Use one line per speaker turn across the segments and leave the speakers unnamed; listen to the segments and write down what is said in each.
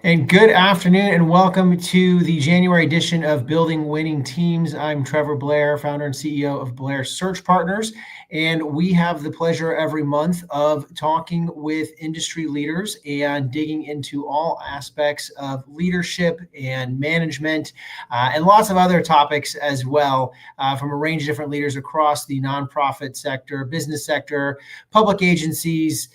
And good afternoon and welcome to the January edition of Building Winning Teams. I'm Trevor Blair, founder and CEO of Blair Search Partners. And we have the pleasure every month of talking with industry leaders and digging into all aspects of leadership and management and lots of other topics as well from a range of different leaders across the nonprofit sector, business sector, public agencies,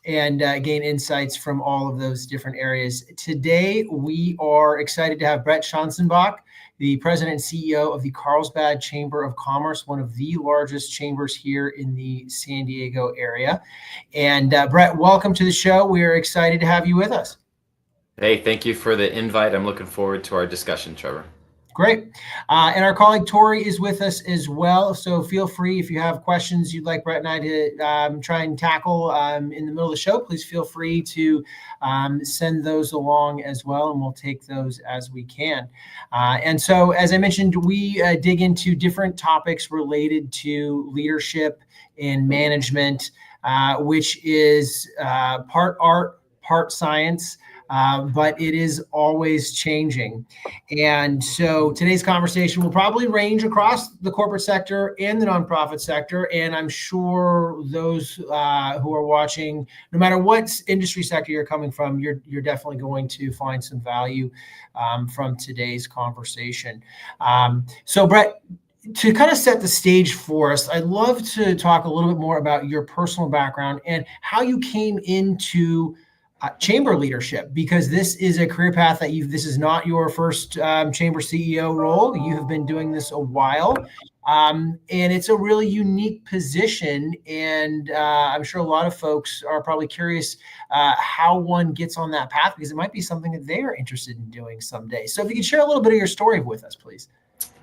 and gain insights from all of those different areas. Today, we are excited to have Brett Schanzenbach, the president and CEO of the Carlsbad Chamber of Commerce, one of the largest chambers here in the San Diego area. And Brett, welcome to the show. We are excited to have you with us.
Hey, thank you for the invite. I'm looking forward to our discussion, Trevor.
Great. And our colleague Tori is with us as well. So feel free, if you have questions you'd like Brett and I to try and tackle in the middle of the show, please feel free to send those along as well, and we'll take those as we can. And so, as I mentioned, we dig into different topics related to leadership and management, which is part art, part science. But it is always changing. And so today's conversation will probably range across the corporate sector and the nonprofit sector. And I'm sure those who are watching, no matter what industry sector you're coming from, you're definitely going to find some value from today's conversation. So Brett, to kind of set the stage for us, I'd love to talk a little bit more about your personal background and how you came into chamber leadership, because this is a career path that this is not your first chamber CEO role. You have been doing this a while, and it's a really unique position. And I'm sure a lot of folks are probably curious how one gets on that path, because it might be something that they are interested in doing someday. So if you could share a little bit of your story with us, please.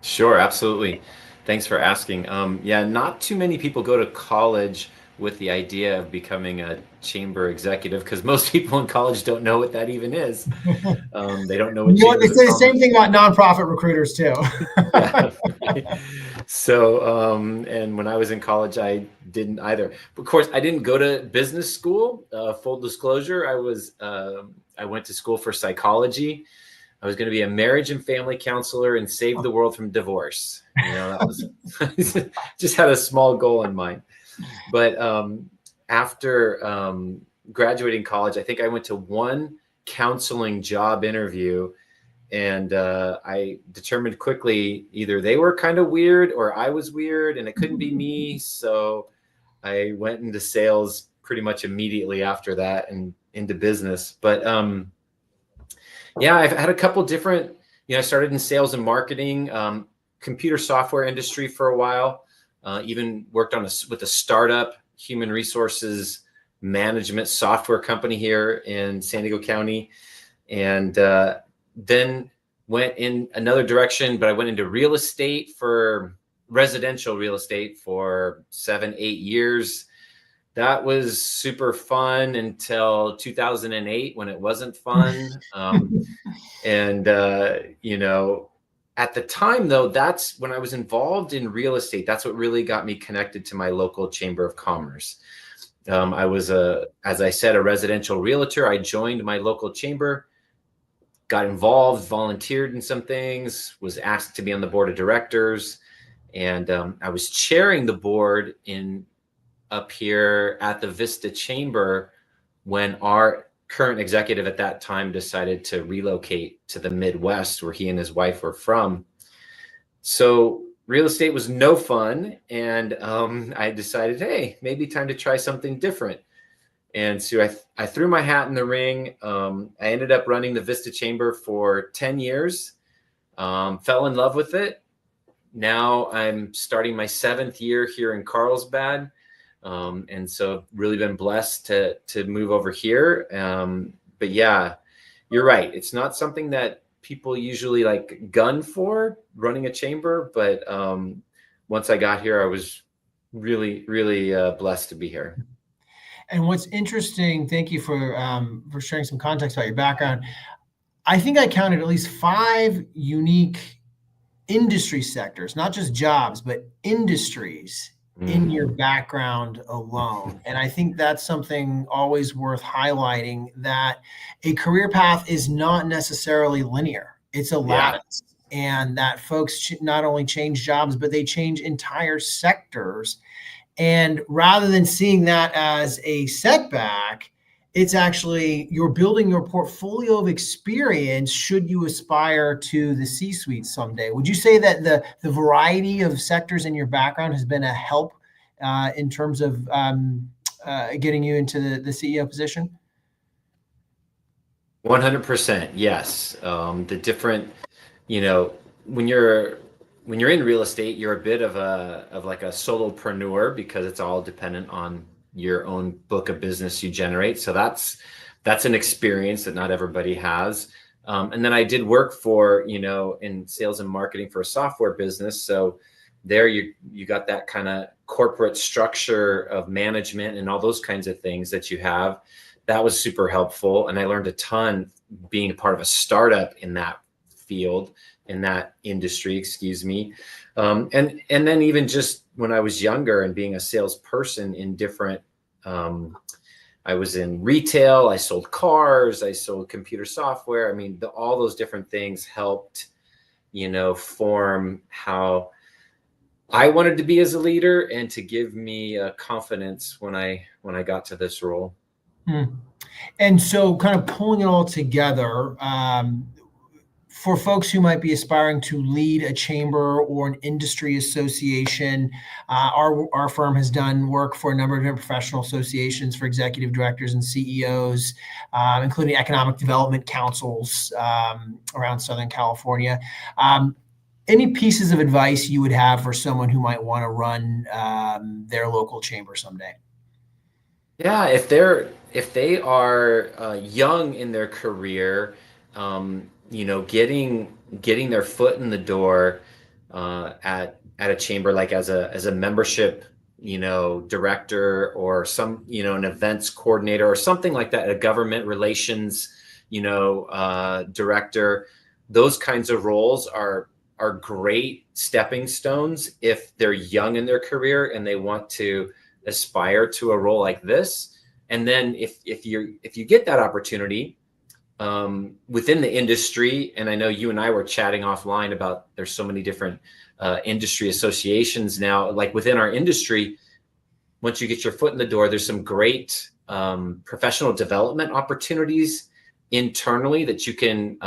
Sure, absolutely. Thanks for asking. Yeah, not too many people go to college with the idea of becoming a chamber executive, because most people in college don't know what that even is. They don't know what
they say the same thing about nonprofit recruiters too.
Yeah, right. So, and when I was in college, I didn't either. Of course, I didn't go to business school. Full disclosure, I went to school for psychology. I was going to be a marriage and family counselor and save the world from divorce. That was just had a small goal in mind. But after graduating college, I think I went to one counseling job interview, and I determined quickly either they were kind of weird or I was weird, and it couldn't be me. So I went into sales pretty much immediately after that and into business. But yeah, I've had a couple different, I started in sales and marketing, computer software industry for a while. Even worked with a startup human resources management software company here in San Diego County, and then went in another direction. But I went into residential real estate for 7-8 years. That was super fun until 2008, when it wasn't fun. At the time, though, that's when I was involved in real estate. That's what really got me connected to my local chamber of commerce. I was, as I said, a residential realtor. I joined my local chamber, got involved, volunteered in some things, was asked to be on the board of directors. And I was chairing the board up here at the Vista Chamber when our current executive at that time decided to relocate to the Midwest, where he and his wife were from. So real estate was no fun. And I decided, hey, maybe time to try something different. And so I threw my hat in the ring. I ended up running the Vista Chamber for 10 years, fell in love with it. Now I'm starting my 7th year here in Carlsbad. And so really been blessed to move over here. But yeah, you're right. It's not something that people usually gun for, running a chamber. But once I got here, I was really, really blessed to be here.
And what's interesting, thank you for sharing some context about your background. I think I counted at least 5 unique industry sectors, not just jobs, but industries in your background alone. And I think that's something always worth highlighting, that a career path is not necessarily linear. It's a
Yeah.
lattice. And that folks not only change jobs, but they change entire sectors. And rather than seeing that as a setback, it's actually you're building your portfolio of experience should you aspire to the C-suite someday. Would you say that the variety of sectors in your background has been a help in terms of getting you into the CEO position?
100%. Yes. The different, you know, when you're in real estate, you're a bit of like a solopreneur because it's all dependent on your own book of business you generate. So that's an experience that not everybody has. And then I did work for, in sales and marketing for a software business. So there you got that kind of corporate structure of management and all those kinds of things that you have. That was super helpful. And I learned a ton being a part of a startup in that field, in that industry, excuse me. And then even just when I was younger and being a salesperson in different, I was in retail, I sold cars, I sold computer software. I mean, all those different things helped, form how I wanted to be as a leader and to give me confidence when I got to this role.
And so kind of pulling it all together, for folks who might be aspiring to lead a chamber or an industry association, our firm has done work for a number of different professional associations for executive directors and CEOs, including economic development councils around Southern California. Any pieces of advice you would have for someone who might want to run their local chamber someday?
Yeah, if they are young in their career, getting their foot in the door at a chamber, like as a membership, director or some, an events coordinator or something like that, a government relations, director. Those kinds of roles are great stepping stones if they're young in their career and they want to aspire to a role like this. And then if you get that opportunity within the industry, and I know you and I were chatting offline about there's so many different industry associations now, like within our industry, once you get your foot in the door, there's some great professional development opportunities internally that you can,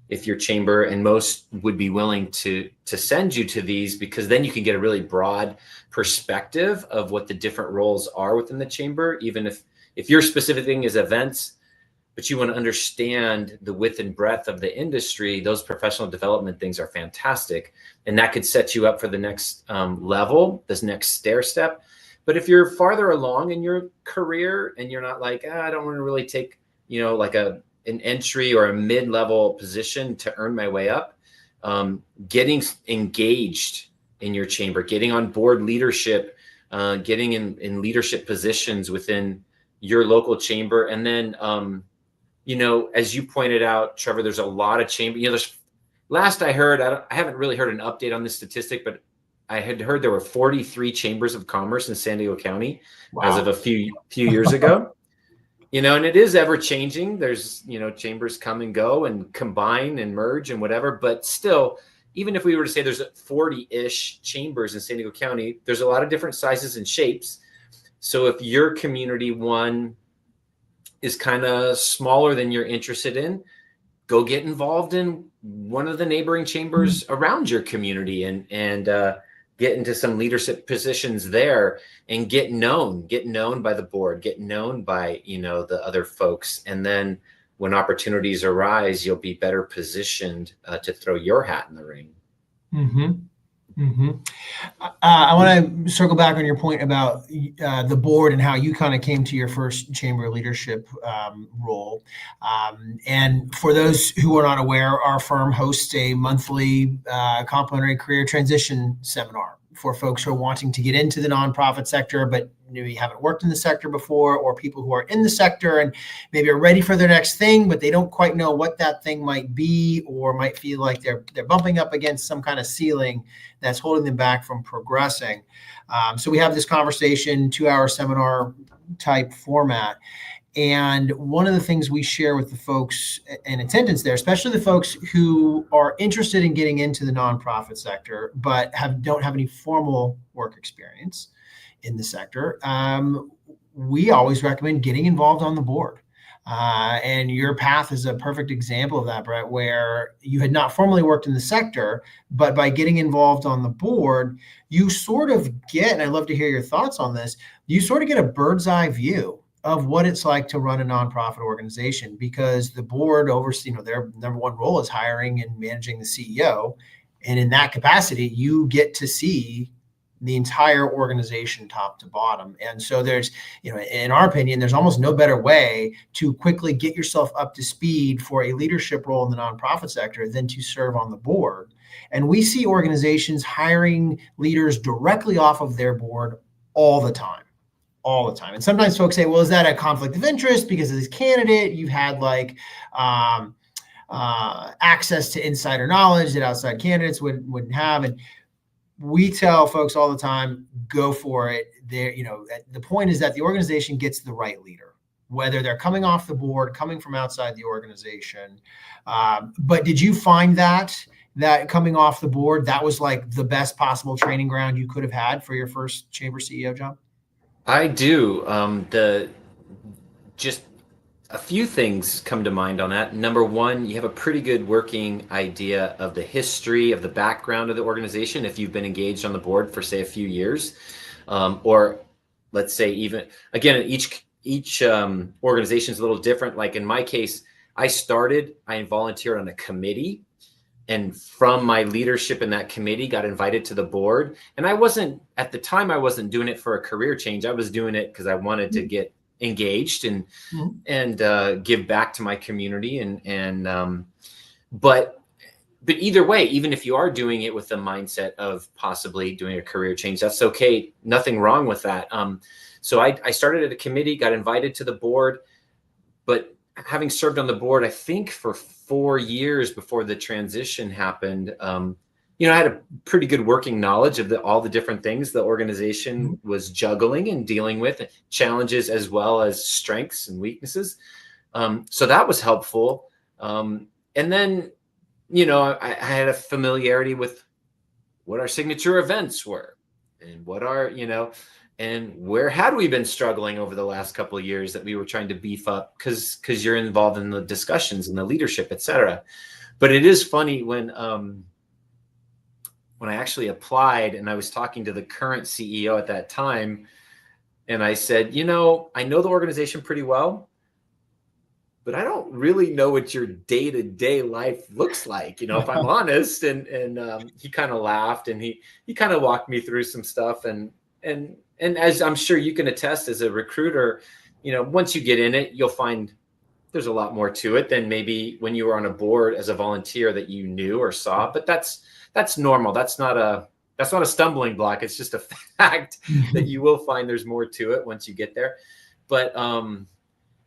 if your chamber, and most would be willing to send you to these, because then you can get a really broad perspective of what the different roles are within the chamber. Even if your specific thing is events, but you want to understand the width and breadth of the industry, those professional development things are fantastic. And that could set you up for the next level, this next stair step. But if you're farther along in your career and you're not like, I don't want to really take, like an entry or a mid-level position to earn my way up, getting engaged in your chamber, getting on board leadership, getting in leadership positions within your local chamber. And then, as you pointed out, Trevor, there's a lot of chamber, last I heard, I haven't really heard an update on this statistic, but I had heard there were 43 chambers of commerce in San Diego County. Wow. As of a few years ago. And it is ever changing. There's, chambers come and go and combine and merge and whatever. But still, even if we were to say there's 40-ish chambers in San Diego County, there's a lot of different sizes and shapes. So if your community one is kind of smaller than you're interested in, go get involved in one of the neighboring chambers around your community and get into some leadership positions there and get known by the board, get known by, the other folks. And then when opportunities arise, you'll be better positioned to throw your hat in the ring.
Mm-hmm. Mm-hmm. I want to circle back on your point about the board and how you kind of came to your first chamber leadership role. And for those who are not aware, our firm hosts a monthly complimentary career transition seminar for folks who are wanting to get into the nonprofit sector, but maybe haven't worked in the sector before, or people who are in the sector and maybe are ready for their next thing, but they don't quite know what that thing might be, or might feel like they're bumping up against some kind of ceiling that's holding them back from progressing. So we have this conversation, 2-hour seminar type format. And one of the things we share with the folks in attendance there, especially the folks who are interested in getting into the nonprofit sector, but don't have any formal work experience in the sector, we always recommend getting involved on the board. And your path is a perfect example of that, Brett, where you had not formally worked in the sector, but by getting involved on the board, you sort of get, and I'd love to hear your thoughts on this, you sort of get a bird's eye view of what it's like to run a nonprofit organization, because the board oversees, their number one role is hiring and managing the CEO. And in that capacity, you get to see the entire organization top to bottom. And so there's, in our opinion, there's almost no better way to quickly get yourself up to speed for a leadership role in the nonprofit sector than to serve on the board. And we see organizations hiring leaders directly off of their board all the time. And sometimes folks say, well, is that a conflict of interest because of this candidate? You've had access to insider knowledge that outside candidates wouldn't have. And we tell folks all the time, go for it. The point is that the organization gets the right leader, whether they're coming off the board, coming from outside the organization. But did you find that coming off the board, that was like the best possible training ground you could have had for your first chamber CEO job?
I do. Just a few things come to mind on that. Number one, you have a pretty good working idea of the history, of the background of the organization if you've been engaged on the board for, say, a few years, or let's say even, again, each organization is a little different. Like in my case, I volunteered on a committee, and from my leadership in that committee got invited to the board. And at the time, I wasn't doing it for a career change. I was doing it because I wanted to get engaged and give back to my community. But either way, even if you are doing it with the mindset of possibly doing a career change, that's okay. Nothing wrong with that. So I started at a committee, got invited to the board, but having served on the board, I think for 4 years before the transition happened, I had a pretty good working knowledge of all the different things the organization was juggling and dealing with, challenges as well as strengths and weaknesses. So that was helpful. And then, I had a familiarity with what our signature events were and what our, and where had we been struggling over the last couple of years that we were trying to beef up because you're involved in the discussions and the leadership, et cetera. But it is funny when I actually applied and I was talking to the current CEO at that time, and I said, I know the organization pretty well, but I don't really know what your day-to-day life looks like, if I'm honest. And he kind of laughed and he kind of walked me through some stuff. And as I'm sure you can attest as a recruiter, once you get in it, you'll find there's a lot more to it than maybe when you were on a board as a volunteer that you knew or saw. But that's normal. That's not a stumbling block. It's just a fact that you will find there's more to it once you get there. But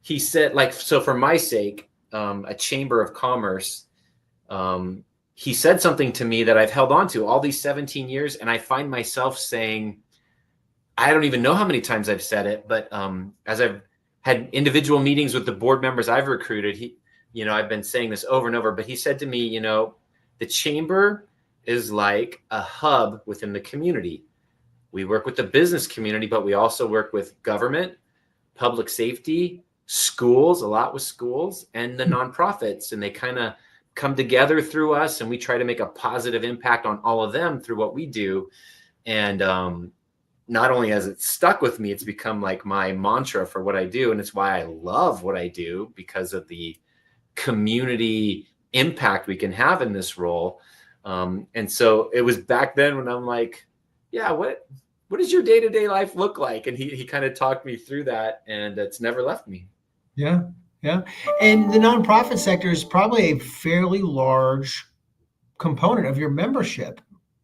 he said, so for my sake, a chamber of commerce, he said something to me that I've held on to all these 17 years. And I find myself saying, I don't even know how many times I've said it, but as I've had individual meetings with the board members I've recruited, I've been saying this over and over, but he said to me, the chamber is like a hub within the community. We work with the business community, but we also work with government, public safety, schools, a lot with schools, and the nonprofits. And they kind of come together through us, and we try to make a positive impact on all of them through what we do. And not only has it stuck with me, it's become like my mantra for what I do. And it's why I love what I do, because of the community impact we can have in this role. And so it was back then when I'm like, yeah, what does your day-to-day life look like? And he kind of talked me through that, and it's never left me.
Yeah. Yeah. And the nonprofit sector is probably a fairly large component of your membership.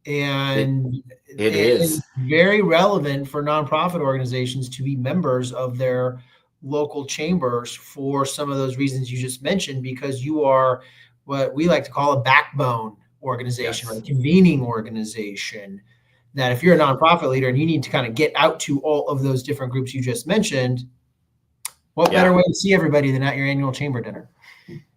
And
it
it's
is.
very relevant for nonprofit organizations to be members of their local chambers for some of those reasons you just mentioned, because you are what we like to call a backbone organization, or a
Yes.
convening organization. That if you're a nonprofit leader and you need to kind of get out to all of those different groups you just mentioned, what better
Yeah.
way to see everybody than at your annual chamber dinner?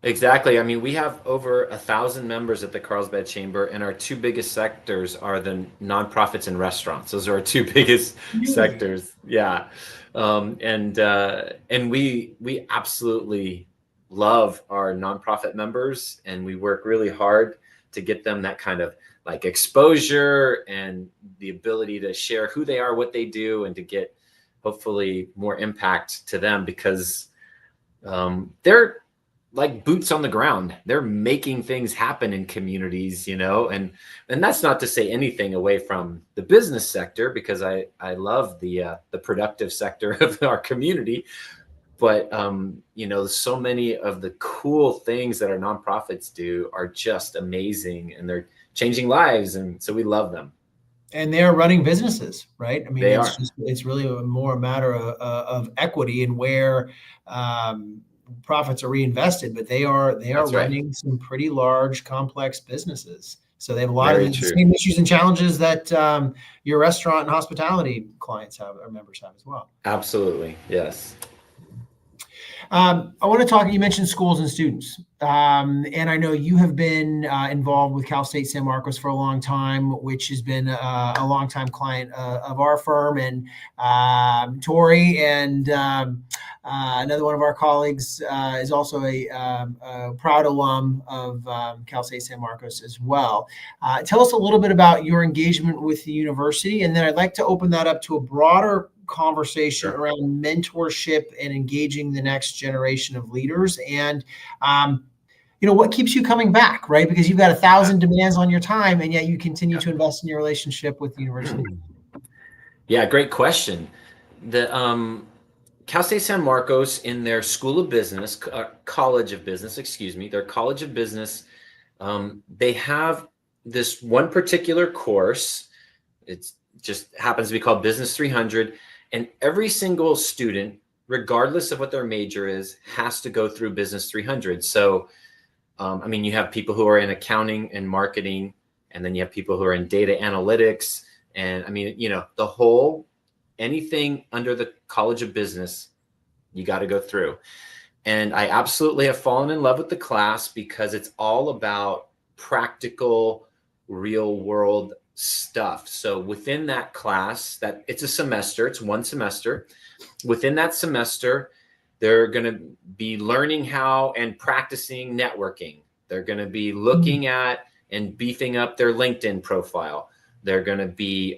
Exactly. I mean, we have over 1,000 members at the Carlsbad Chamber, and our two biggest sectors are the nonprofits and restaurants. Those are our two biggest
Really?
sectors. Yeah, and we absolutely love our nonprofit members, and we work really hard to get them that kind of like exposure and the ability to share who they are, what they do, and to get hopefully more impact to them, because they're like boots on the ground. They're making things happen in communities, and that's not to say anything away from the business sector, because I love the productive sector of our community. But so many of the cool things that our nonprofits do are just amazing, and they're changing lives, and so we love them.
And they're running businesses, right? I mean,
They are.
it's really more a matter of equity and where profits are reinvested, but they are
That's right.
running some pretty large, complex businesses. So they have a lot of
Very
the
true.
same issues and challenges that your restaurant and hospitality clients have, or members have as well.
Absolutely. Yes.
I want to talk. You mentioned schools and students, and I know you have been involved with Cal State San Marcos for a long time, which has been a longtime client of our firm. And Tori and another one of our colleagues is also a proud alum of Cal State San Marcos as well. Tell us a little bit about your engagement with the university, and then I'd like to open that up to a broader conversation
Sure.
around mentorship and engaging the next generation of leaders. And what keeps you coming back, right? Because you've got 1,000 demands on your time, and yet you continue
Yeah.
to invest in your relationship with the university.
Yeah, great question. The Cal State San Marcos, in their School of Business, College of Business, excuse me, their College of Business, they have this one particular course. It just happens to be called Business 300. And every single student, regardless of what their major is, has to go through Business 300. So, I mean, you have people who are in accounting and marketing, and then you have people who are in data analytics. And I mean, anything under the College of Business, you got to go through. And I absolutely have fallen in love with the class, because it's all about practical, real world stuff. So within that class, that it's a semester, it's one semester. Within that semester, they're going to be learning how and practicing networking. They're going to be looking at and beefing up their LinkedIn profile. They're going to be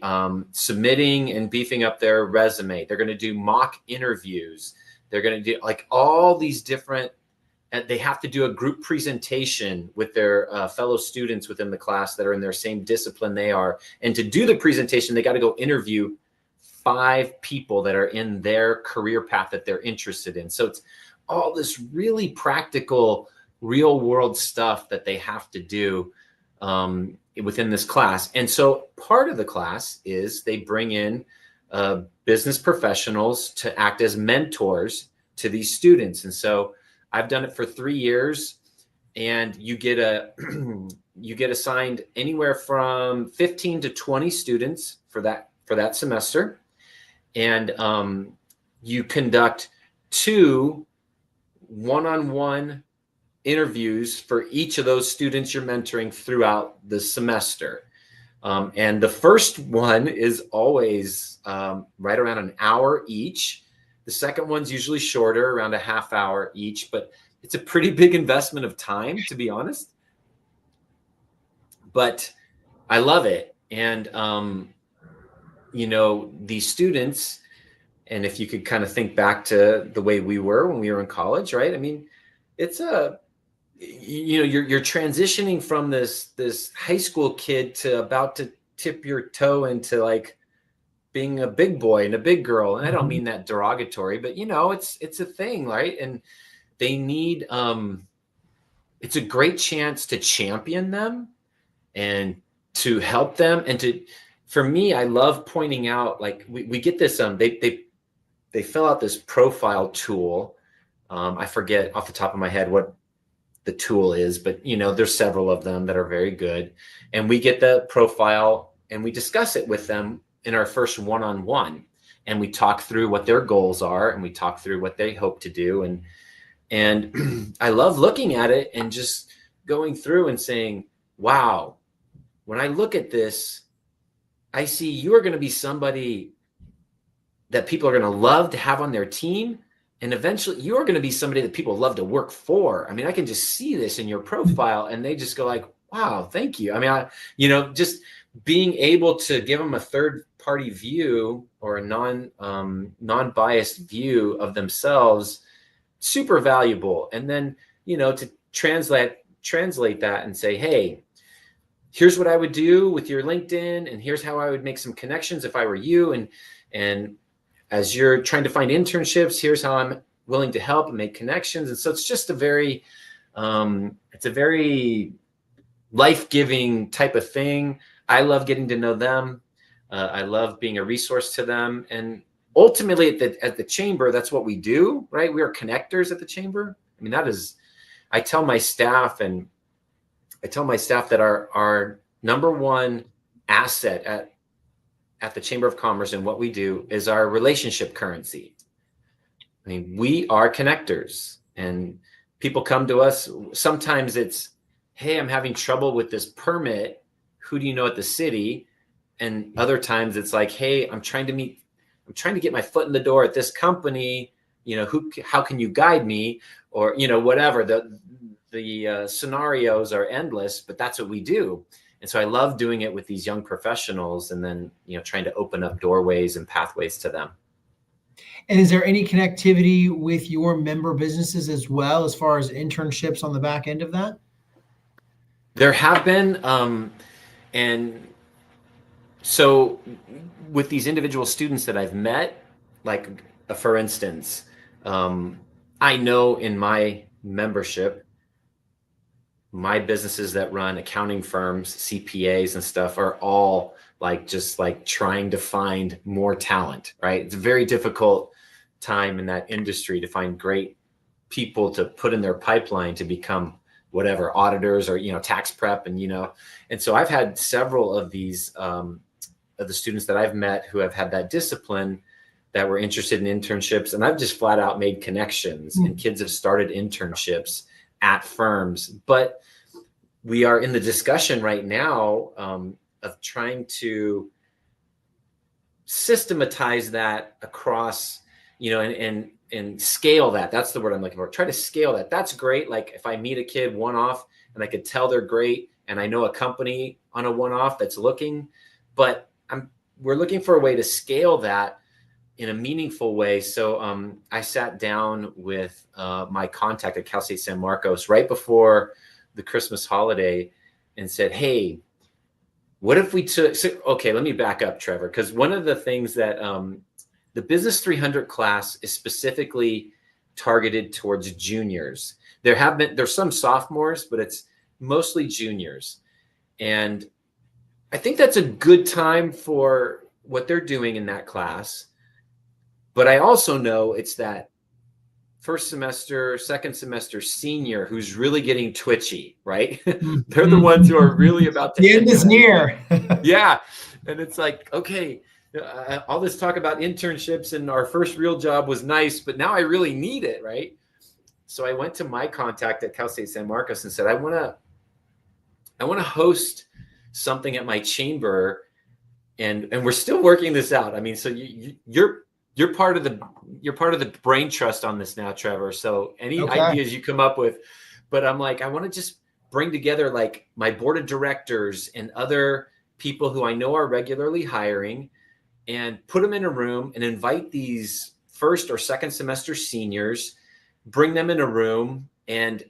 submitting and beefing up their resume. They're going to do mock interviews. They're going to do like all these different, and they have to do a group presentation with their fellow students within the class that are in their same discipline they are. And to do the presentation, they got to go interview 5 people that are in their career path that they're interested in. So it's all this really practical, real world stuff that they have to do within this class. And so part of the class is they bring in business professionals to act as mentors to these students. And so I've done it for 3 years, and you get assigned anywhere from 15 to 20 students for that semester. And you conduct 2 one-on-one interviews for each of those students you're mentoring throughout the semester. And the first one is always right around an hour each. The second one's usually shorter, around a half hour each, but it's a pretty big investment of time, to be honest. But I love it. And, these students, and if you could kind of think back to the way we were when we were in college, right? I mean, it's you're transitioning from this high school kid to about to tip your toe into like being a big boy and a big girl. And I don't mean that derogatory, but it's a thing, right? And they need it's a great chance to champion them and to help them. And for me, I love pointing out, like we get this, they fill out this profile tool. I forget off the top of my head what the tool is, but there's several of them that are very good. And we get the profile and we discuss it with them in our first one-on-one. And we talk through what their goals are, and we talk through what they hope to do. And I love looking at it and just going through and saying, wow, when I look at this, I see you are going to be somebody that people are going to love to have on their team. And eventually you are going to be somebody that people love to work for. I mean, I can just see this in your profile, and they just go like, wow, thank you. I mean, just being able to give them a third party view or a non-biased view of themselves, super valuable. And then, to translate that and say, hey, here's what I would do with your LinkedIn, and here's how I would make some connections if I were you. And as you're trying to find internships, here's how I'm willing to help and make connections. And so it's just a very life-giving type of thing. I love getting to know them. I love being a resource to them. And ultimately at the chamber, that's what we do, right? We are connectors at the chamber. I mean, I tell my staff that our number one asset at the Chamber of Commerce and what we do is our relationship currency. I mean, we are connectors, and people come to us. Sometimes it's, hey, I'm having trouble with this permit. Who do you know at the city? And other times it's like, hey, I'm trying to get my foot in the door at this company. How can you guide me? Or, whatever. The scenarios are endless, but that's what we do. And so I love doing it with these young professionals, and then, trying to open up doorways and pathways to them.
And is there any connectivity with your member businesses as well, as far as internships on the back end of that?
There have been, and so with these individual students that I've met, like for instance, I know in my membership, my businesses that run accounting firms, CPAs and stuff are all just trying to find more talent, right? It's a very difficult time in that industry to find great people to put in their pipeline to become whatever auditors or, tax prep. And so I've had several of these, of the students that I've met who have had that discipline that were interested in internships. And I've just flat out made connections, and kids have started internships at firms. But we are in the discussion right now of trying to systematize that across, and scale that. That's the word I'm looking for. Try to scale that. That's great. Like if I meet a kid one-off and I could tell they're great, and I know a company on a one-off that's looking, but we're looking for a way to scale that in a meaningful way. So I sat down with my contact at Cal State San Marcos right before the Christmas holiday and said, hey, what if we okay, let me back up, Trevor, because one of the things that the Business 300 class is specifically targeted towards juniors. There's some sophomores, but it's mostly juniors. And I think that's a good time for what they're doing in that class. But I also know it's that first semester, second semester senior who's really getting twitchy, right? They're the ones who are really about to.
The end is near.
Yeah. And it's like, okay, all this talk about internships and our first real job was nice, but now I really need it, right? So I went to my contact at Cal State San Marcos and said, I want to host something at my chamber, and we're still working this out. I mean, so you're part of the brain trust on this now, Trevor. So any ideas you come up with, but I'm like, I want to just bring together like my board of directors and other people who I know are regularly hiring, and put them in a room and invite these first or second semester seniors, bring them in a room. And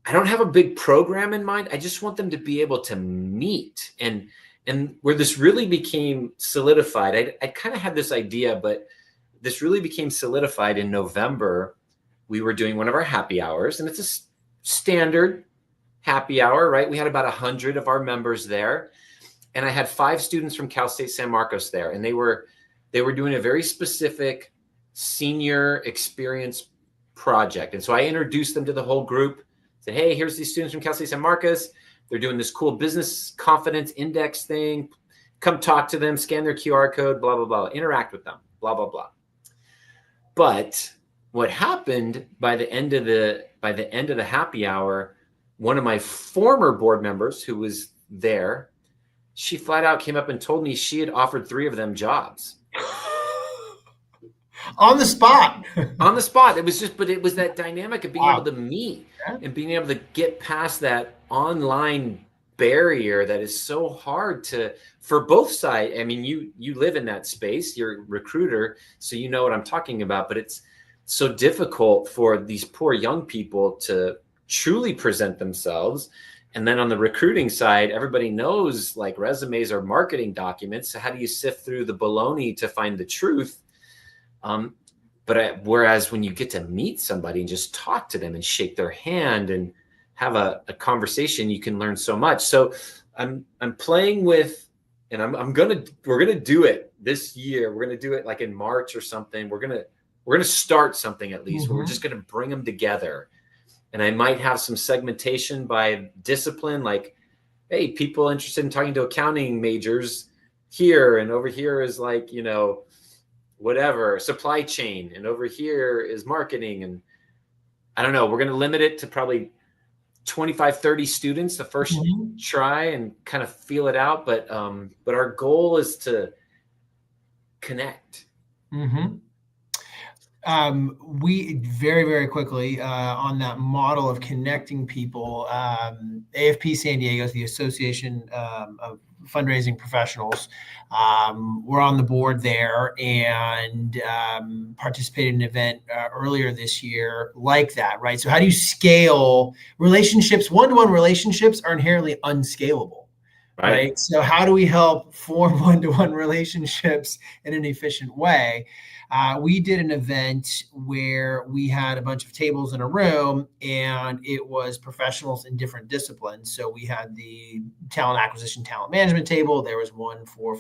I don't have a big program in mind. I just want them to be able to meet. And where this really became solidified, I kind of had this idea, but this really became solidified in November. We were doing one of our happy hours, and it's a standard happy hour, right? We had about 100 of our members there. and I had 5 students from Cal State San Marcos there, and they were doing a very specific senior experience project. And so I introduced them to the whole group, said, hey, here's these students from Cal State San Marcos. They're doing this cool business confidence index thing. Come talk to them, scan their QR code, blah, blah, blah, interact with them, blah, blah, blah. But what happened by the end of the happy hour, one of my former board members who was there, she flat out came up and told me she had offered 3 of them jobs.
On the spot.
On the spot. It was that dynamic of being
Wow.
able to meet and being able to get past that online barrier that is so hard for both sides. I mean, you live in that space, you're a recruiter, so you know what I'm talking about, but it's so difficult for these poor young people to truly present themselves. And then on the recruiting side, everybody knows like resumes are marketing documents. So how do you sift through the baloney to find the truth? Whereas when you get to meet somebody and just talk to them and shake their hand and have a conversation, you can learn so much. So I'm playing with, and we're gonna do it this year. We're gonna do it like in March or something. We're gonna start something at least. Where we're just gonna bring them together, and I might have some segmentation by discipline, like, hey, people interested in talking to accounting majors here, and over here is like, whatever, supply chain, and over here is marketing. And I don't know, we're going to limit it to probably 25, 30 students the first try and kind of feel it out. But our goal is to connect.
We very, very quickly on that model of connecting people, AFP San Diego is the Association of Fundraising Professionals. We're on the board there and participated in an event earlier this year like that, right? So how do you scale relationships? One-to-one relationships are inherently unscalable, right? So how do we help form one-to-one relationships in an efficient way? We did an event where we had a bunch of tables in a room and it was professionals in different disciplines. So we had the talent acquisition, talent management table. There was one for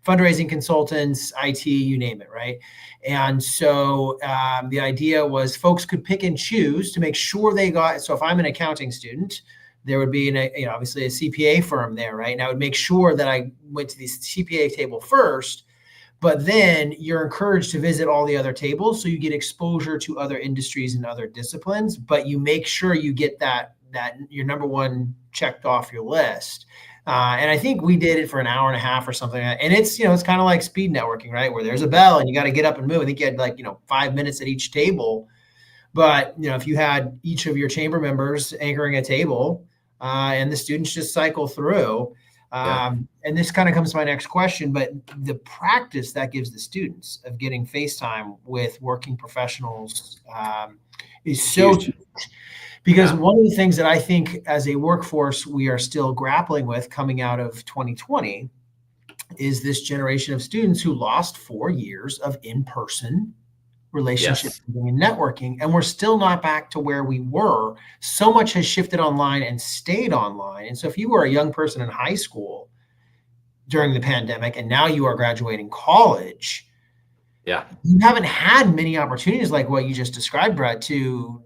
fundraising consultants, IT, you name it, right? And so the idea was folks could pick and choose to make sure they got, so if I'm an accounting student, there would be obviously a CPA firm there, right? And I would make sure that I went to the CPA table first. But then you're encouraged to visit all the other tables, so you get exposure to other industries and other disciplines. But you make sure you get that your number one checked off your list. And I think we did it for an hour and a half or something. And it's it's kind of like speed networking, right? Where there's a bell and you got to get up and move. I think you had 5 minutes at each table. But if you had each of your chamber members anchoring a table, and the students just cycle through. And this kind of comes to my next question, but the practice that gives the students of getting FaceTime with working professionals is so huge. Because one of the things that I think as a workforce we are still grappling with coming out of 2020 is this generation of students who lost 4 years of in-person relationship and networking, and we're still not back to where we were. So much has shifted online and stayed online. And so if you were a young person in high school during the pandemic and now you are graduating college, you haven't had many opportunities like what you just described, Brett, to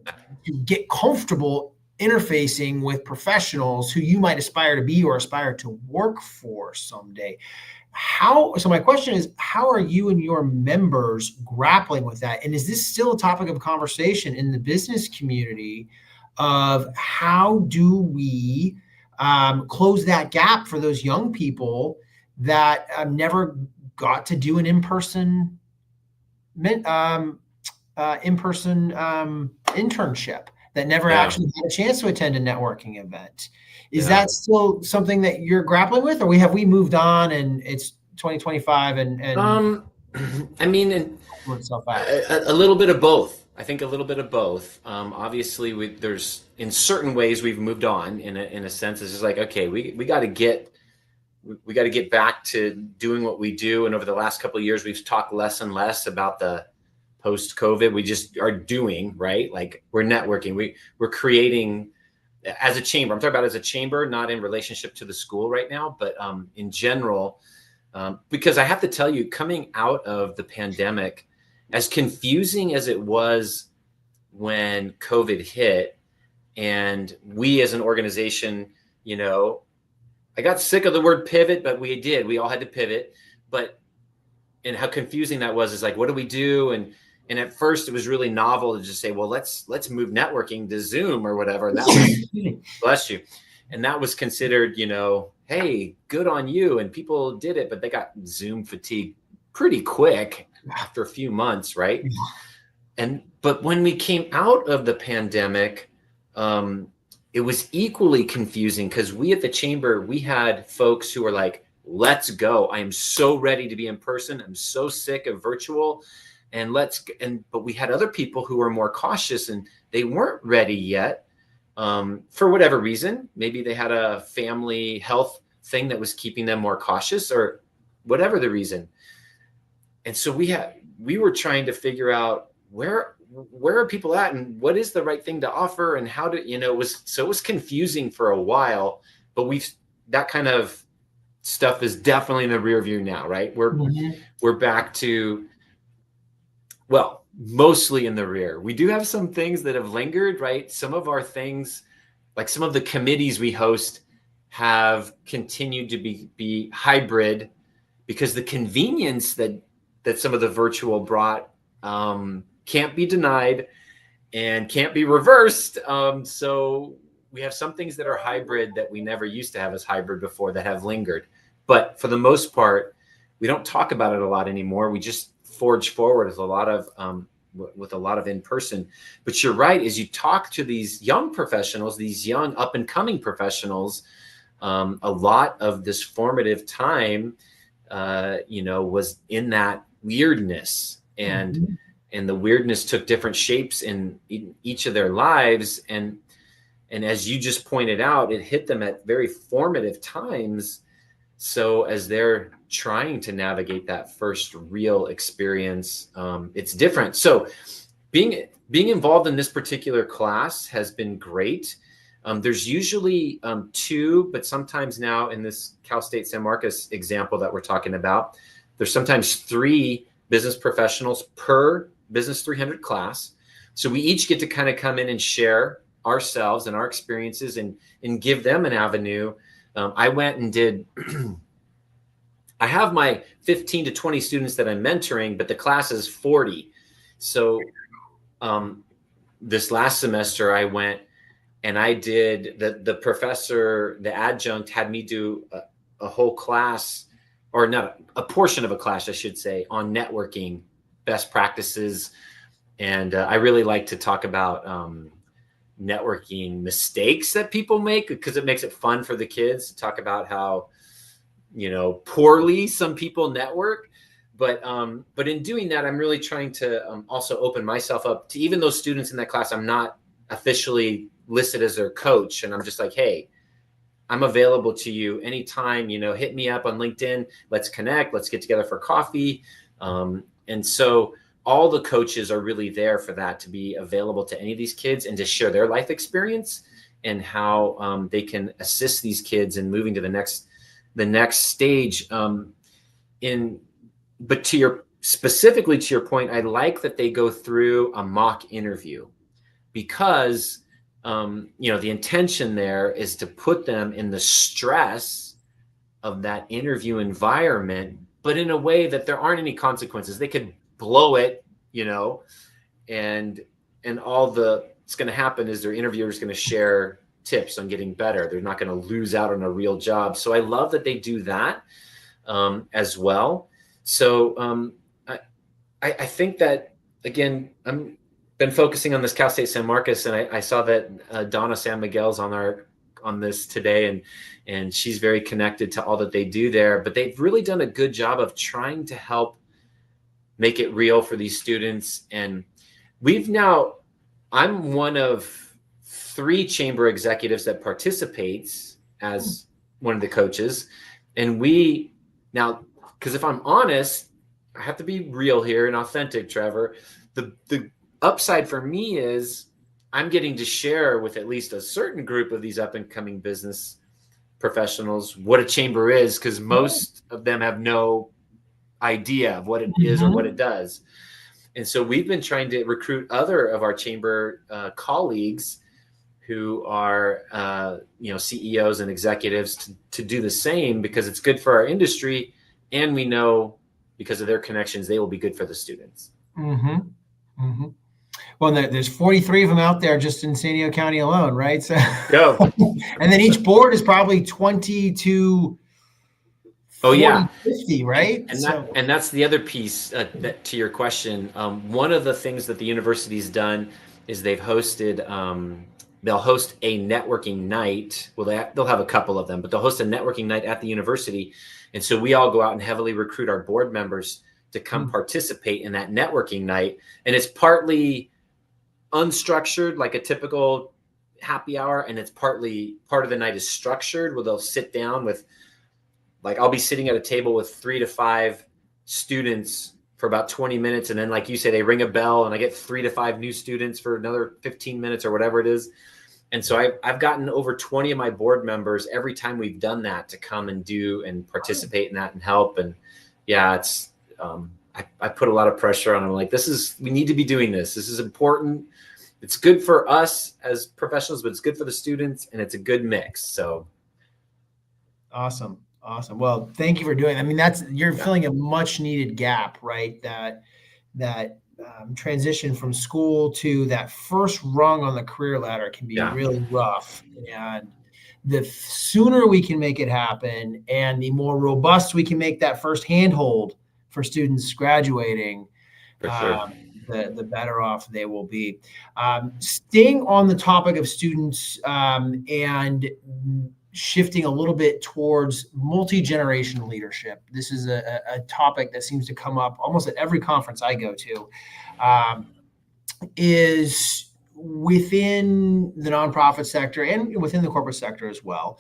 get comfortable interfacing with professionals who you might aspire to be or aspire to work for someday. So my question is, how are you and your members grappling with that? And is this still a topic of conversation in the business community of how do we close that gap for those young people that never got to do an in-person internship, that never actually had a chance to attend a networking event? Is that still something that you're grappling with, or have we moved on and it's 2025 and
I mean, a little bit of both. I think a little bit of both. Obviously, there's in certain ways we've moved on in a sense. It's just like, okay, we got to get back to doing what we do. And over the last couple of years, we've talked less and less about the post-COVID. We just are doing, right? Like we're networking. We're creating as a chamber. I'm talking about as a chamber, not in relationship to the school right now, but in general, because I have to tell you, coming out of the pandemic, as confusing as it was when COVID hit, and we as an organization, you know, I got sick of the word pivot, but we all had to pivot. But, and how confusing that was, is like, what do we do? And at first it was really novel to just say, well, let's move networking to Zoom or whatever. And that was, bless you. And that was considered, you know, hey, good on you. And people did it, but they got Zoom fatigue pretty quick after a few months, right? But when we came out of the pandemic, it was equally confusing, because we at the chamber, we had folks who were like, let's go. I am so ready to be in person. I'm so sick of virtual. But we had other people who were more cautious, and they weren't ready yet, for whatever reason. Maybe they had a family health thing that was keeping them more cautious, or whatever the reason. And so we were trying to figure out where are people at, and what is the right thing to offer, and how to, you know, it was confusing for a while, but that kind of stuff is definitely in the rear view now, right? We're back to, well, mostly in the rear. We do have some things that have lingered, right? Some of our things, like some of the committees we host, have continued to be hybrid, because the convenience that some of the virtual brought can't be denied and can't be reversed. So we have some things that are hybrid that we never used to have as hybrid before, that have lingered. But for the most part, we don't talk about it a lot anymore. We just forge forward with a lot of in-person. But you're right, as you talk to these young professionals, these young up and coming professionals, a lot of this formative time, you know, was in that weirdness, and the weirdness took different shapes in each of their lives. And as you just pointed out, it hit them at very formative times. So as they're trying to navigate that first real experience, it's different. So being involved in this particular class has been great. There's usually 2, but sometimes now in this Cal State San Marcos example that we're talking about, there's sometimes 3 business professionals per Business 300 class. So we each get to kind of come in and share ourselves and our experiences, and give them an avenue. I went and did, I have my 15 to 20 students that I'm mentoring, but the class is 40. So this last semester I went and I did, the professor, the adjunct, had me do a whole class, or not a portion of a class, I should say, on networking best practices. And I really like to talk about networking mistakes that people make, because it makes it fun for the kids to talk about how, you know, poorly some people network. But in doing that, I'm really trying to also open myself up to even those students in that class. I'm not officially listed as their coach, and I'm just like, hey, I'm available to you anytime, you know, hit me up on LinkedIn. Let's connect. Let's get together for coffee. And so all the coaches are really there for that, to be available to any of these kids and to share their life experience and how they can assist these kids in moving to the next stage. But specifically to your point, I like that they go through a mock interview, because you know, the intention there is to put them in the stress of that interview environment, but in a way that there aren't any consequences. They could blow it, you know, and all it's going to happen is their interviewer is going to share tips on getting better. They're not going to lose out on a real job. So I love that they do that as well. So I think that, again, I'm been focusing on this Cal State San Marcos, and I saw that Donna San Miguel's on this today, and she's very connected to all that they do there. But they've really done a good job of trying to help make it real for these students. And I'm one of 3 chamber executives that participates as one of the coaches. And because if I'm honest, I have to be real here and authentic, Trevor. The upside for me is I'm getting to share with at least a certain group of these up and coming business professionals what a chamber is, because most of them have no idea of what it is or what it does. And so we've been trying to recruit other of our chamber colleagues who are CEOs and executives to do the same, because it's good for our industry, and we know because of their connections they will be good for the students.
Well, there's 43 of them out there just in San Diego County alone, right? So, and then each board is probably 20 to 40, 50, right?
And that's the other piece that, to your question. One of the things that the university's done is they've hosted. They'll host a networking night. Well, they'll have a couple of them, but they'll host a networking night at the university, and so we all go out and heavily recruit our board members to come participate in that networking night. And it's partly unstructured, like a typical happy hour, and it's partly part of the night is structured, where they'll sit down with, like, I'll be sitting at a table with 3 to 5 students for about 20 minutes. And then, like you say, they ring a bell and I get 3 to 5 new students for another 15 minutes or whatever it is. And so I've gotten over 20 of my board members every time we've done that to come and do and participate in that and help. And yeah, it's, I put a lot of pressure on them. Like, we need to be doing this. This is important. It's good for us as professionals, but it's good for the students, and it's a good mix. So.
Awesome. Well, thank you for doing it. I mean, you're filling a much needed gap, right? That transition from school to that first rung on the career ladder can be really rough. And the sooner we can make it happen, and the more robust we can make that first handhold for students graduating, the better off they will be. Staying on the topic of students and shifting a little bit towards multi-generational leadership. This is a topic that seems to come up almost at every conference I go to, is within the nonprofit sector and within the corporate sector as well.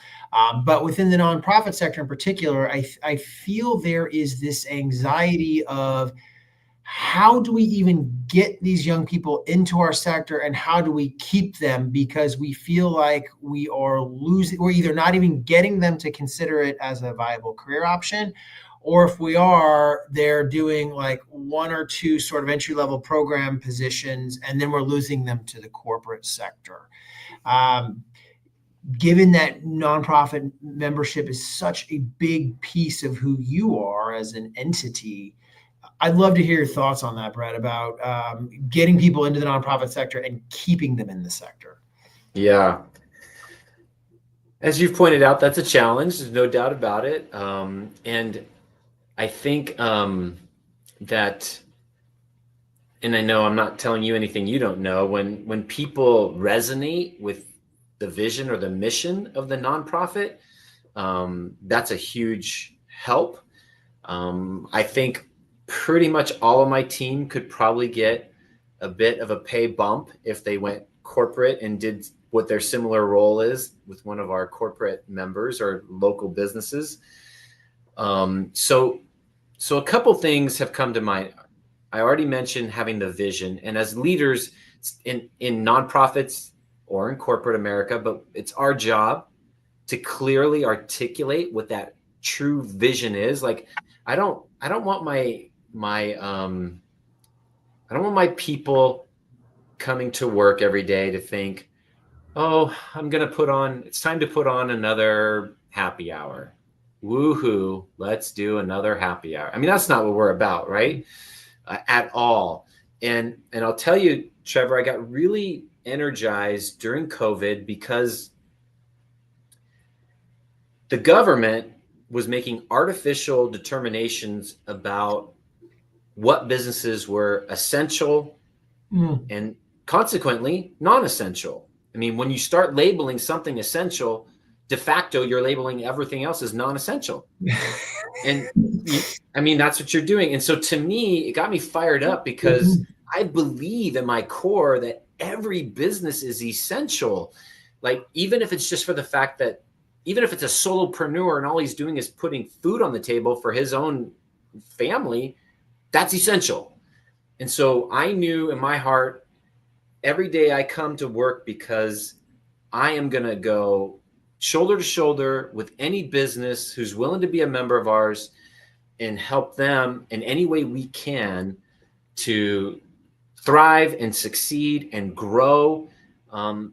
But within the nonprofit sector in particular, I feel there is this anxiety of, how do we even get these young people into our sector, and how do we keep them? Because we feel like we're either not even getting them to consider it as a viable career option, or if we are, they're doing like 1 or 2 sort of entry-level program positions, and then we're losing them to the corporate sector. Given that nonprofit membership is such a big piece of who you are as an entity, I'd love to hear your thoughts on that, Brett, about getting people into the nonprofit sector and keeping them in the sector.
Yeah. As you've pointed out, that's a challenge. There's no doubt about it. And I think that, and I know I'm not telling you anything you don't know, when people resonate with the vision or the mission of the nonprofit, that's a huge help. I think pretty much all of my team could probably get a bit of a pay bump if they went corporate and did what their similar role is with one of our corporate members or local businesses. So a couple things have come to mind. I already mentioned having the vision, and as leaders in nonprofits or in corporate America, but it's our job to clearly articulate what that true vision is. Like, I don't want my people coming to work every day to think, oh, it's time to put on another happy hour. Woohoo, let's do another happy hour. I mean, that's not what we're about, right? At all. And I'll tell you, Trevor, I got really energized during COVID because the government was making artificial determinations about what businesses were essential and consequently non-essential. I mean, when you start labeling something essential, de facto, you're labeling everything else as non-essential. And I mean, that's what you're doing. And so to me, it got me fired up because I believe in my core that every business is essential. Like, even if it's just for the fact that, even if it's a solopreneur and all he's doing is putting food on the table for his own family, that's essential. And so I knew in my heart, every day I come to work because I am going to go shoulder to shoulder with any business who's willing to be a member of ours and help them in any way we can to thrive and succeed and grow,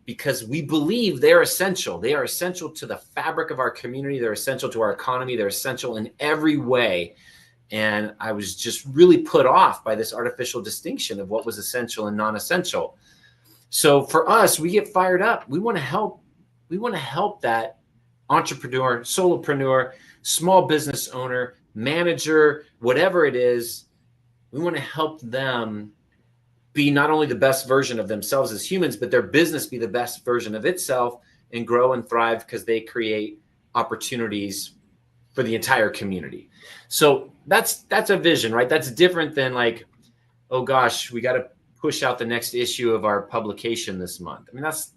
because we believe they're essential. They are essential to the fabric of our community. They're essential to our economy. They're essential in every way. And I was just really put off by this artificial distinction of what was essential and non-essential. So for us, we get fired up. We want to help. We want to help that entrepreneur, solopreneur, small business owner, manager, whatever it is. We want to help them be not only the best version of themselves as humans, but their business be the best version of itself and grow and thrive because they create opportunities for the entire community. So that's a vision, right? That's different than like, oh gosh, we got to push out the next issue of our publication this month. I mean, that's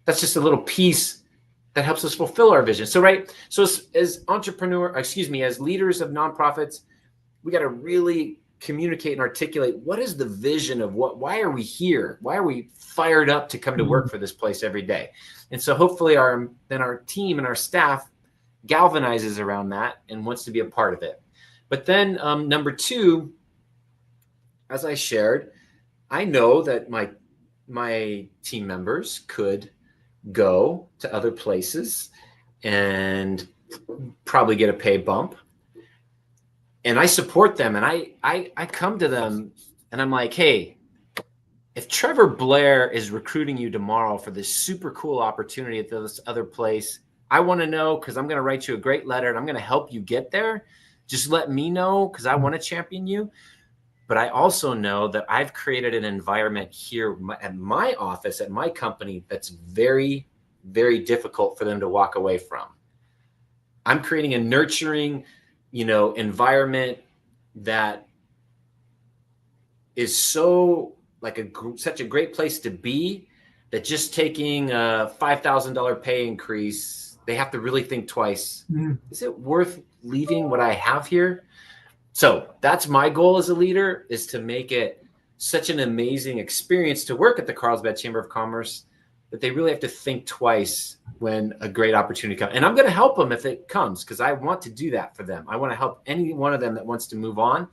just a little piece that helps us fulfill our vision. So, right. So as leaders of nonprofits, we got to really communicate and articulate what is the vision of why are we here? Why are we fired up to come to work for this place every day? And so hopefully our team and our staff galvanizes around that and wants to be a part of it. But then number two, as I shared, I know that my team members could go to other places and probably get a pay bump. And I support them, and I come to them and I'm like, hey, if Trevor Blair is recruiting you tomorrow for this super cool opportunity at this other place, I want to know, because I'm going to write you a great letter and I'm going to help you get there. Just let me know, because I want to champion you. But I also know that I've created an environment here at my office, at my company, that's very, very difficult for them to walk away from. I'm creating a nurturing, environment that is so like such a great place to be, that just taking a $5,000 pay increase, they have to really think twice. Is it worth leaving what I have here? So that's my goal as a leader, is to make it such an amazing experience to work at the Carlsbad Chamber of Commerce that they really have to think twice when a great opportunity comes. And I'm going to help them if it comes, because I want to do that for them. I want to help any one of them that wants to move on.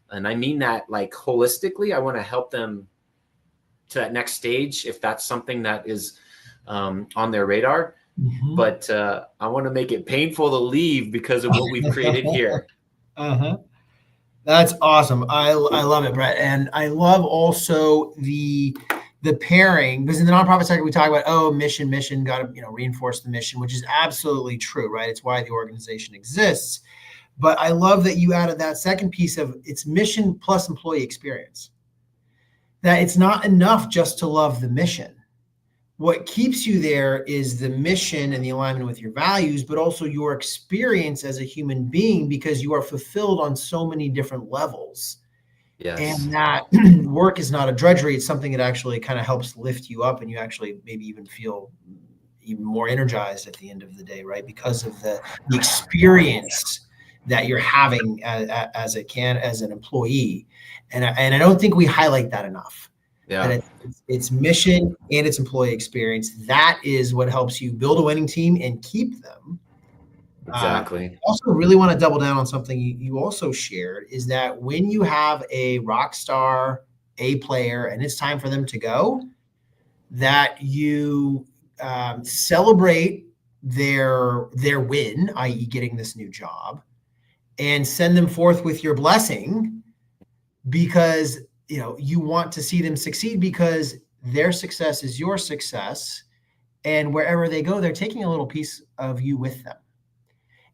And I mean that like holistically. I want to help them to that next stage if that's something that is on their radar. Mm-hmm. But I want to make it painful to leave because of what we've created here.
Uh-huh. That's awesome. I love it, Brett. And I love also the pairing, because in the nonprofit sector, we talk about, mission, got to, reinforce the mission, which is absolutely true, right? It's why the organization exists. But I love that you added that second piece of it's mission plus employee experience. That it's not enough just to love the mission. What keeps you there is the mission and the alignment with your values, but also your experience as a human being, because you are fulfilled on so many different levels. Yes. And that work is not a drudgery. It's something that actually kind of helps lift you up, and you actually maybe even feel even more energized at the end of the day, right? Because of the experience that you're having as an employee. And I don't think we highlight that enough. Yeah. That it's mission and it's employee experience. That is what helps you build a winning team and keep them.
Exactly.
Also really want to double down on something you also shared, is that when you have a rock star, A player, and it's time for them to go, that you celebrate their win, i.e. getting this new job, and send them forth with your blessing, because you want to see them succeed, because their success is your success. And wherever they go, they're taking a little piece of you with them.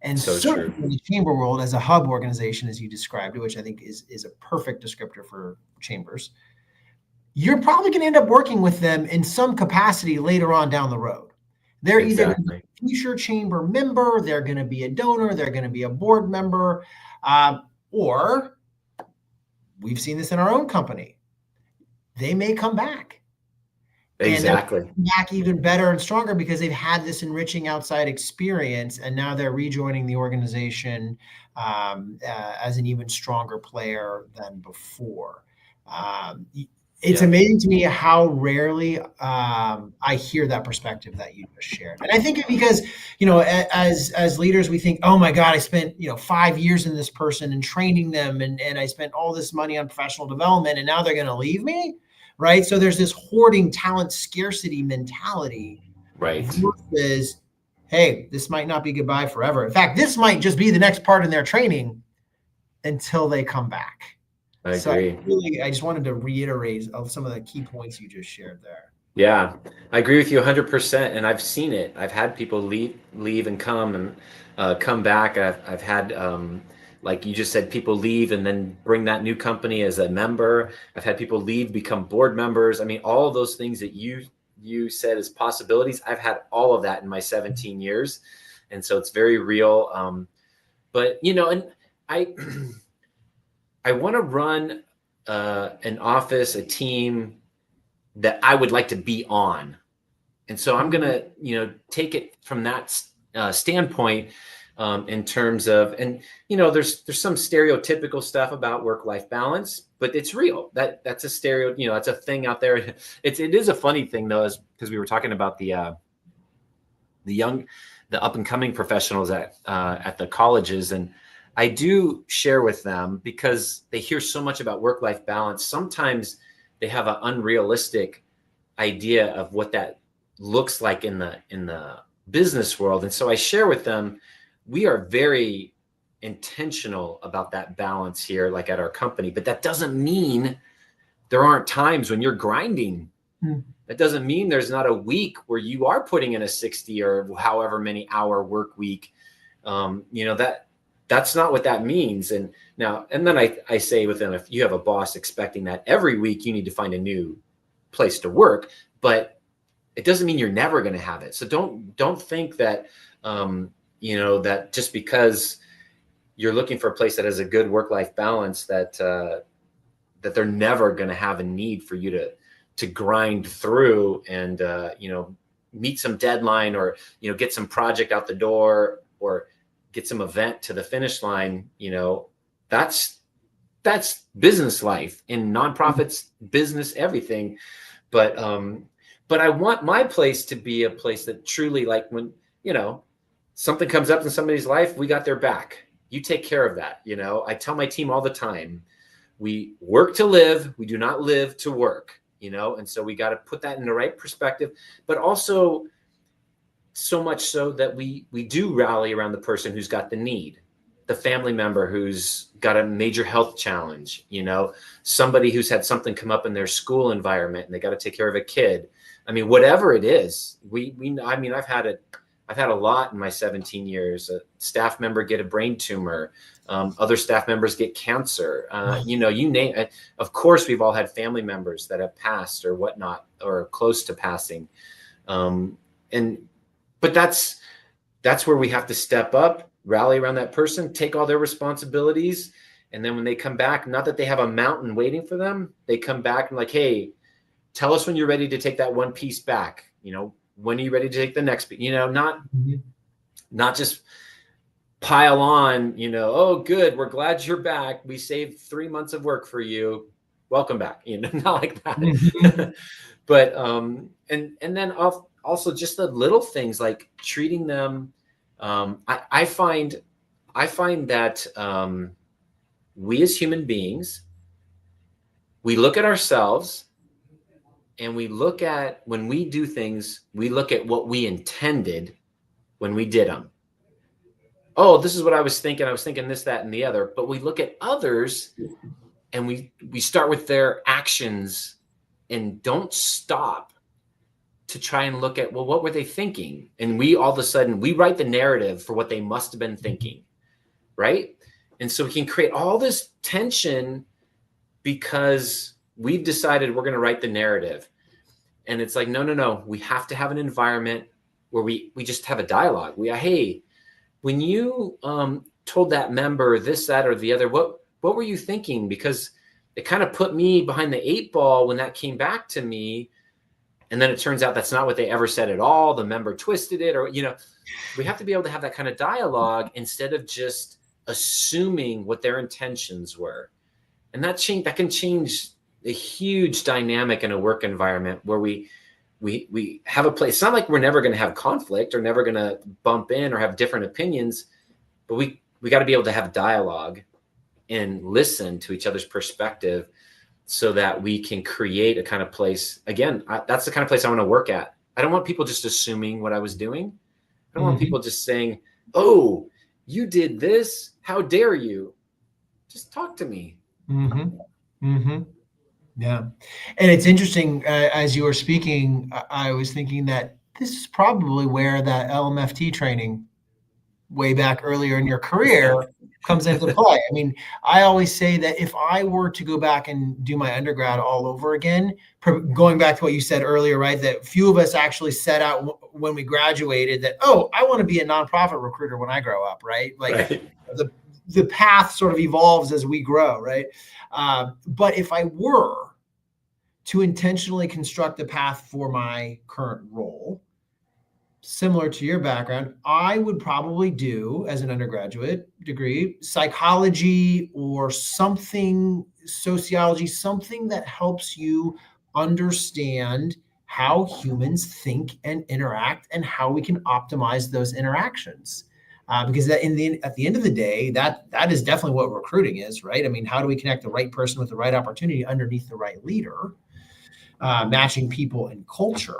And so certainly in the chamber world, as a hub organization, as you described it, which I think is a perfect descriptor for chambers, you're probably going to end up working with them in some capacity later on down the road. They're either going to be a future chamber member, they're going to be a donor, they're going to be a board member, or we've seen this in our own company, they may come back.
Exactly.
And they'll come back even better and stronger because they've had this enriching outside experience, and now they're rejoining the organization as an even stronger player than before. It's amazing to me how rarely I hear that perspective that you just shared. And I think because, as leaders, we think, oh my God, I spent, 5 years in this person and training them, and I spent all this money on professional development, and now they're going to leave me, right? So there's this hoarding talent scarcity mentality,
Right.
versus, hey, this might not be goodbye forever. In fact, this might just be the next part in their training until they come back.
I
So
agree.
I just wanted to reiterate of some of the key points you just shared there.
Yeah, I agree with you 100%. And I've seen it. I've had people leave and come and come back. I've had, like you just said, people leave and then bring that new company as a member. I've had people leave, become board members. I mean, all of those things that you said as possibilities, I've had all of that in my 17 years. And so it's very real. But, and I, I want to run an office, a team that I would like to be on. And so I'm going to, take it from that standpoint in terms of, and, there's some stereotypical stuff about work-life balance, but it's real. That's a that's a thing out there. It is a funny thing though, because we were talking about the up and coming professionals at the colleges. And I do share with them because they hear so much about work-life balance. Sometimes they have an unrealistic idea of what that looks like in the business world. And so I share with them, we are very intentional about that balance here, like at our company, but that doesn't mean there aren't times when you're grinding. That doesn't mean there's not a week where you are putting in a 60 or however many hour work week. That's not what that means. And then I say with them, if you have a boss expecting that every week, you need to find a new place to work, but it doesn't mean you're never going to have it. So don't think that, that just because you're looking for a place that has a good work-life balance, that they're never going to have a need for you to grind through and, meet some deadline or, get some project out the door or get some event to the finish line. That's business life in nonprofits, business, everything. But I want my place to be a place that truly, like, when, something comes up in somebody's life, we got their back. You take care of that. I tell my team all the time, we work to live. We do not live to work, and so we got to put that in the right perspective, but also so much so that we do rally around the person who's got the need, the family member who's got a major health challenge, somebody who's had something come up in their school environment and they got to take care of a kid. I mean, whatever it is, I've had a lot in my 17 years. A staff member get a brain tumor. Other staff members get cancer. You name it. Of course, we've all had family members that have passed or whatnot, or close to passing. But that's where we have to step up, rally around that person, take all their responsibilities. And then when they come back, not that they have a mountain waiting for them, they come back and like, hey, tell us when you're ready to take that one piece back. When are you ready to take the next piece? Not just pile on, oh, good, we're glad you're back. We saved 3 months of work for you. Welcome back. Not like that. But and then also just the little things like treating them. I find that we as human beings, we look at ourselves and we look at, when we do things, we look at what we intended when we did them. Oh, this is what I was thinking. I was thinking this, that, and the other. But we look at others and we start with their actions and don't stop to try and look at, well, what were they thinking? And we all of a sudden, we write the narrative for what they must have been thinking, right? And so we can create all this tension because we've decided we're going to write the narrative. And it's like, no. We have to have an environment where we just have a dialogue. Hey, when you told that member this, that, or the other, what were you thinking? Because it kind of put me behind the 8 ball when that came back to me. And then it turns out that's not what they ever said at all. The member twisted it, or, we have to be able to have that kind of dialogue instead of just assuming what their intentions were. And that can change a huge dynamic in a work environment where we have a place. It's not like we're never going to have conflict or never going to bump in or have different opinions, but we got to be able to have dialogue and listen to each other's perspective so that we can create a kind of place. Again, that's the kind of place I want to work at. I don't want people just assuming what I was doing. I don't want people just saying, "Oh, you did this. How dare you?" Just talk to me.
Yeah. And it's interesting, as you were speaking, I was thinking that this is probably where that LMFT training way back earlier in your career comes into play. I mean, I always say that if I were to go back and do my undergrad all over again, going back to what you said earlier, right, that few of us actually set out when we graduated that, oh, I want to be a nonprofit recruiter when I grow up, right? Like
right.
the path sort of evolves as we grow, right? But if I were to intentionally construct a path for my current role, similar to your background, I would probably do, as an undergraduate degree, psychology or something, sociology, something that helps you understand how humans think and interact and how we can optimize those interactions. Because at the end of the day, that is definitely what recruiting is, right? I mean, how do we connect the right person with the right opportunity underneath the right leader, matching people and culture?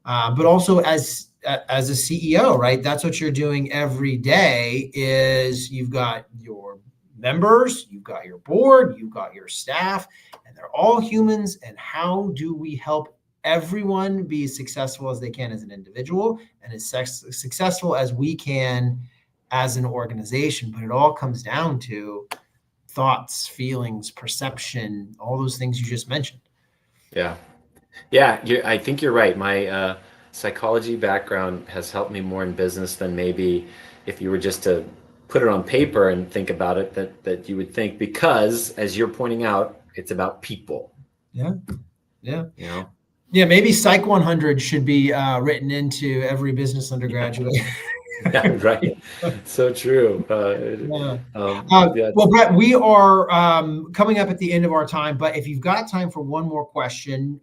But also as a CEO, right? That's what you're doing every day. Is you've got your members, you've got your board, you've got your staff, and they're all humans. And how do we help everyone be as successful as they can as an individual and as successful as we can as an organization? But it all comes down to thoughts, feelings, perception, all those things you just mentioned.
Yeah. Yeah, I think you're right. My psychology background has helped me more in business than maybe if you were just to put it on paper and think about it, that you would think, because as you're pointing out, it's about people.
Yeah.
You know?
Yeah, maybe Psych 100 should be written into every business undergraduate.
Yeah, right. So true.
Yeah.
Yeah.
Well, Brett, we are coming up at the end of our time, but if you've got time for one more question,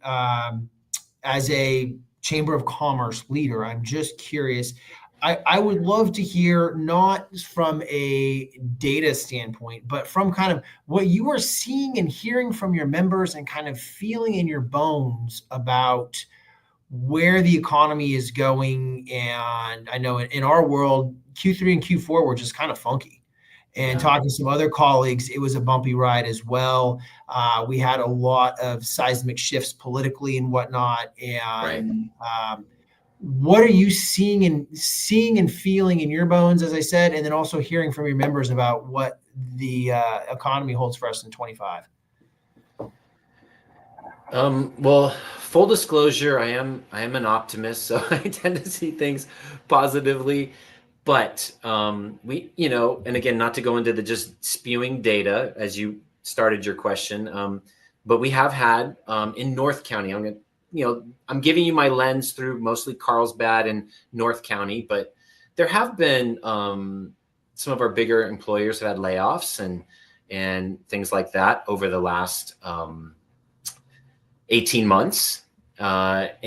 as a Chamber of Commerce leader, I'm just curious. I would love to hear, not from a data standpoint, but from kind of what you are seeing and hearing from your members and kind of feeling in your bones about where the economy is going. And I know in our world, Q3 and Q4 were just kind of funky. And talking to some other colleagues, it was a bumpy ride as well. We had a lot of seismic shifts politically and whatnot. And what are you seeing and feeling in your bones, as I said, and then also hearing from your members about what the economy holds for us in 25?
Well, full disclosure, I am an optimist, so I tend to see things positively. But we, and again, not to go into the just spewing data as you started your question, but we have had in North County. I'm giving you my lens through mostly Carlsbad and North County, but there have been some of our bigger employers have had layoffs and things like that over the last 18 months. But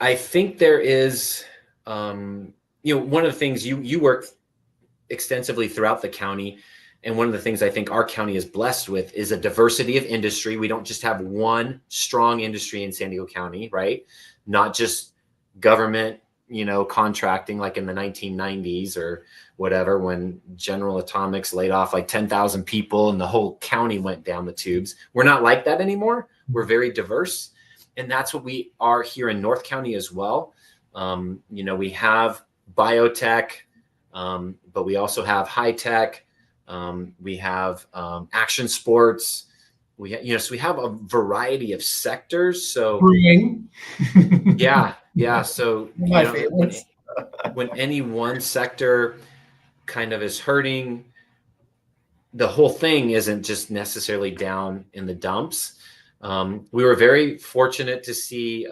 I think there is, one of the things you work extensively throughout the county. And one of the things I think our county is blessed with is a diversity of industry. We don't just have one strong industry in San Diego County, right? Not just government, contracting like in the 1990s or whatever, when General Atomics laid off like 10,000 people and the whole county went down the tubes. We're not like that anymore. We're very diverse. And that's what we are here in North County as well. We have biotech, but we also have high tech. We have action sports. So we have a variety of sectors. So yeah. So when any one sector kind of is hurting, the whole thing isn't just necessarily down in the dumps. We were very fortunate to see,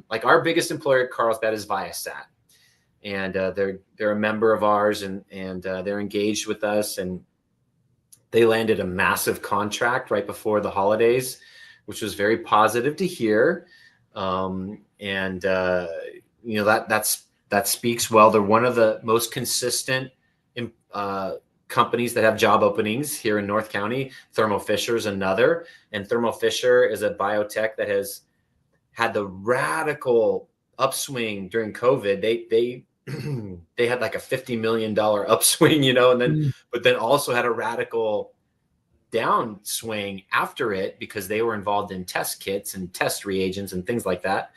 like our biggest employer at Carlsbad is Viasat, and they're a member of ours, and they're engaged with us, and They landed a massive contract right before the holidays, which was very positive to hear. That speaks well. They're one of the most consistent companies that have job openings here in North County. Thermo Fisher is another, and Thermo Fisher is a biotech that has had the radical upswing during COVID. They had like a $50 million upswing, and then but then also had a radical downswing after it because they were involved in test kits and test reagents and things like that.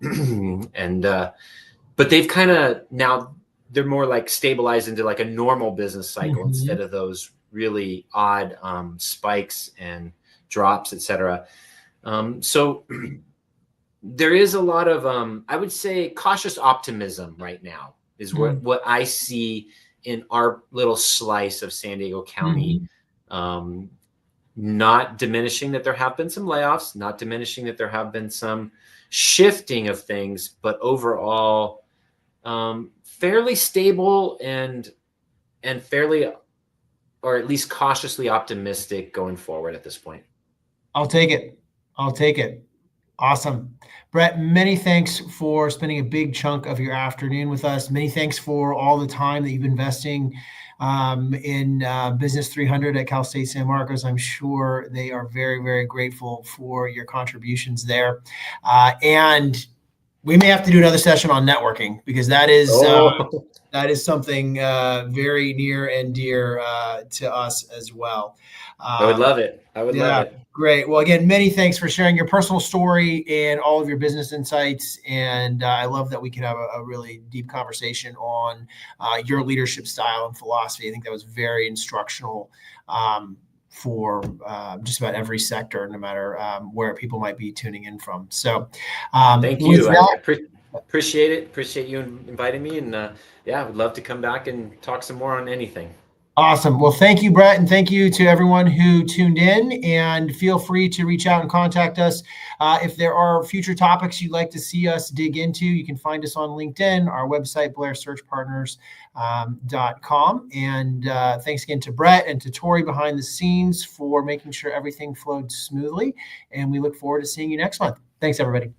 But they've kind of now they're more like stabilized into like a normal business cycle instead of those really odd spikes and drops, etc. So there is a lot of I would say cautious optimism right now is what I see in our little slice of San Diego County. Not diminishing that there have been some layoffs, not diminishing that there have been some shifting of things, but overall fairly stable and fairly, or at least cautiously optimistic going forward at this point.
I'll take it. Awesome. Brett, many thanks for spending a big chunk of your afternoon with us. Many thanks for all the time that you've been investing in Business 300 at Cal State San Marcos. I'm sure they are very, very grateful for your contributions there. And we may have to do another session on networking because that is something very near and dear to us as well.
I would love it. Love it.
Great. Well, again, many thanks for sharing your personal story and all of your business insights. And I love that we could have a really deep conversation on your leadership style and philosophy. I think that was very instructional for just about every sector, no matter where people might be tuning in from. So
thank you. I appreciate it. Appreciate you inviting me. And I would love to come back and talk some more on anything.
Awesome. Well, thank you, Brett, and thank you to everyone who tuned in, and feel free to reach out and contact us. If there are future topics you'd like to see us dig into, you can find us on LinkedIn, our website, blairsearchpartners.com. And thanks again to Brett and to Tori behind the scenes for making sure everything flowed smoothly. And we look forward to seeing you next month. Thanks, everybody.